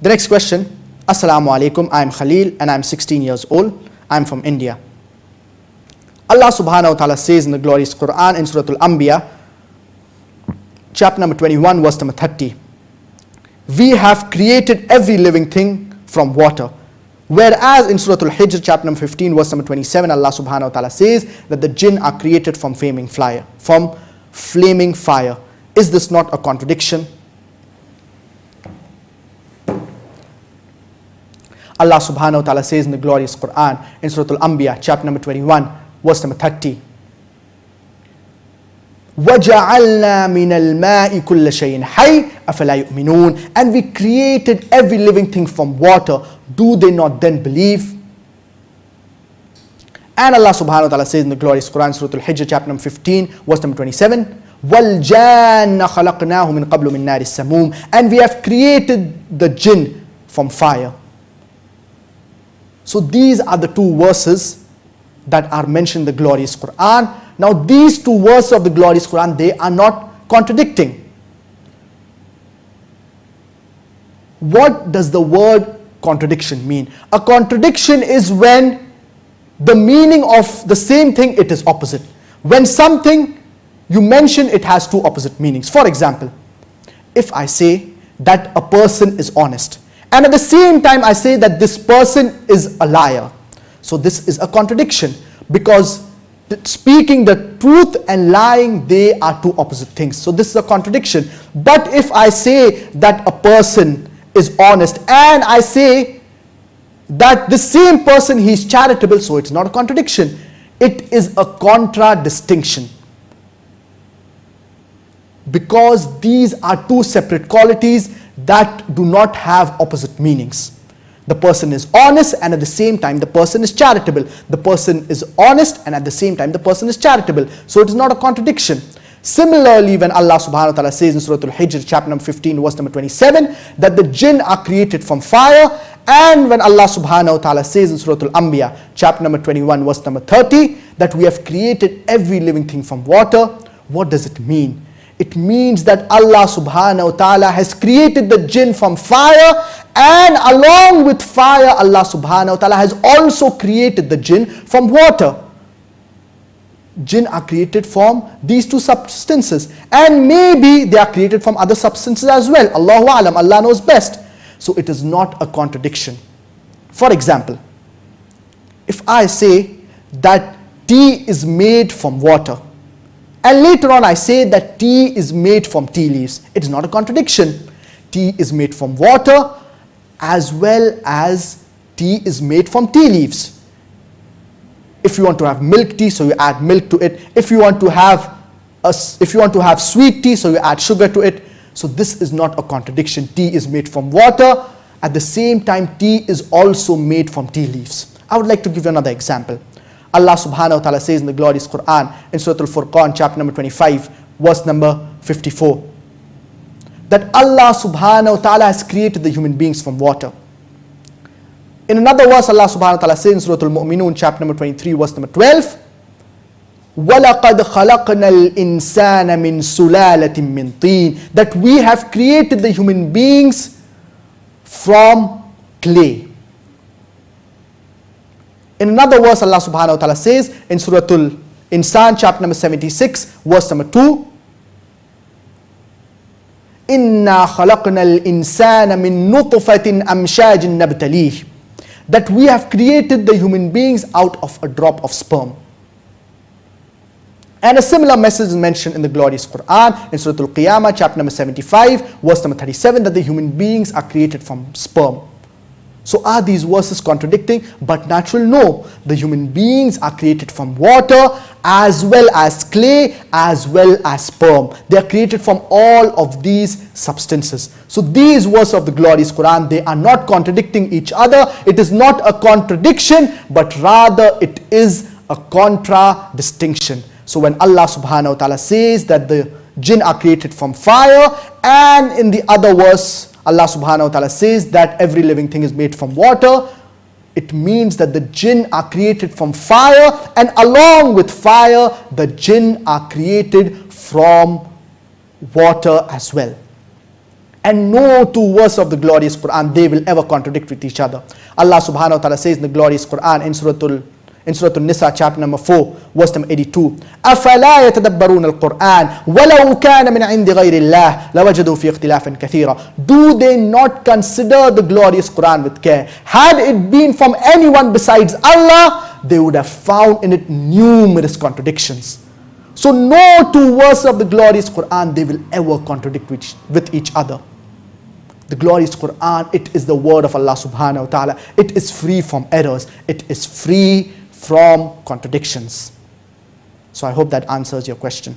The next question. Assalamu alaikum, I am Khalil and I am 16 years old. I am from India. Allah subhanahu wa ta'ala says in the glorious Quran in Surah Al-Anbiya, chapter number 21, verse number 30. We have created every living thing from water. Whereas in Surah Al-Hijr, chapter number 15, verse number 27, Allah subhanahu wa ta'ala says that the jinn are created from flaming fire. Is this not a contradiction? Allah subhanahu wa ta'ala says in the glorious Quran in Surah Al-Anbiya, chapter number 21, verse number 30. وَجَعَلْنَا مِنَ الْمَاءِ كُلَّ شَيْءٍ حَيٍّ أَفَلَا يُؤْمِنُونَ. And we created every living thing from water. Do they not then believe? And Allah subhanahu wa ta'ala says in the glorious Quran, Surah Al-Hijr, chapter number 15, verse number 27. وَالْجَانَّ خَلَقْنَاهُ مِنْ قَبْلُ مِنْ نَارِ السَّمُومِ. And we have created the jinn from fire. So these are the two verses that are mentioned in the glorious Quran. Now these two verses of the glorious Quran, they are not contradicting. What does the word contradiction mean? A contradiction is when the meaning of the same thing, it is opposite. When something you mention, it has two opposite meanings. For example, if I say that a person is honest, and at the same time I say that this person is a liar. So this is a contradiction, because speaking the truth and lying, they are two opposite things. So this is a contradiction. But if I say that a person is honest and I say that the same person, he is charitable, so it's not a contradiction. It is a contradistinction, because these are two separate qualities that do not have opposite meanings. The person is honest and at the same time the person is charitable. The person is honest and at the same time the person is charitable. So it is not a contradiction. Similarly, when Allah subhanahu wa ta'ala says in Surah Al-Hijr, chapter number 15, verse number 27, that the jinn are created from fire, and when Allah subhanahu wa ta'ala says in Surah Al-Anbiya, chapter number 21, verse number 30, that we have created every living thing from water, what does it mean? It means that Allah subhanahu wa ta'ala has created the jinn from fire, and along with fire, Allah subhanahu wa ta'ala has also created the jinn from water. Jinn are created from these two substances, and maybe they are created from other substances as well. Allahu alam, Allah knows best. So it is not a contradiction. For example, if I say that tea is made from water, and later on I say that tea is made from tea leaves, it is not a contradiction. Tea is made from water as well as tea is made from tea leaves. If you want to have milk tea, so you add milk to it. If you want to have sweet tea, so you add sugar to it. So this is not a contradiction. Tea is made from water. At the same time, tea is also made from tea leaves. I would like to give you another example. Allah subhanahu wa ta'ala says in the glorious Quran in Surah Al-Furqan, chapter number 25, verse number 54, that Allah subhanahu wa ta'ala has created the human beings from water. In another verse, Allah subhanahu wa ta'ala says in Surah Al-Mu'minun, chapter number 23, verse number 12, وَلَقَدْ خَلَقْنَا الْإِنسَانَ مِنْ سُلَالَةٍ مِّنْ طِينٍ, that we have created the human beings from clay. In another verse, Allah subhanahu wa ta'ala says in Surah Al-Insan, chapter number 76, verse number 2, إِنَّا خَلَقْنَا الْإِنسَانَ مِن نُطْفَةٍ أَمْشَاجٍ نَبْتَلِيهِ, that we have created the human beings out of a drop of sperm. And a similar message is mentioned in the glorious Quran in Surah Al-Qiyamah, chapter number 75, verse number 37, that the human beings are created from sperm. So are these verses contradicting? But natural, no. The human beings are created from water as well as clay as well as sperm. They are created from all of these substances. So these verses of the glorious Quran, they are not contradicting each other. It is not a contradiction, but rather it is a contradistinction. So when Allah subhanahu wa ta'ala says that the jinn are created from fire, and in the other verse Allah subhanahu wa ta'ala says that every living thing is made from water, it means that the jinn are created from fire, and along with fire, the jinn are created from water as well. And no two verses of the glorious Quran, they will ever contradict with each other. Allah subhanahu wa ta'ala says in the glorious Quran in Surah An-Nisa, chapter number 4, verse number 82, أَفَلَا يَتَدَبَّرُونَ الْقُرْآنَ وَلَوْ كَانَ مِنْ عِنْدِ غَيْرِ اللَّهِ لَوَجَدُوا فِي اخْتِلَافًا كَثِيرًا. Do they not consider the glorious Quran with care? Had it been from anyone besides Allah, they would have found in it numerous contradictions. So no two verses of the glorious Quran, they will ever contradict with each other. The glorious Quran, it is the word of Allah subhanahu wa ta'ala. It is free from errors. It is free from contradictions. So I hope that answers your question.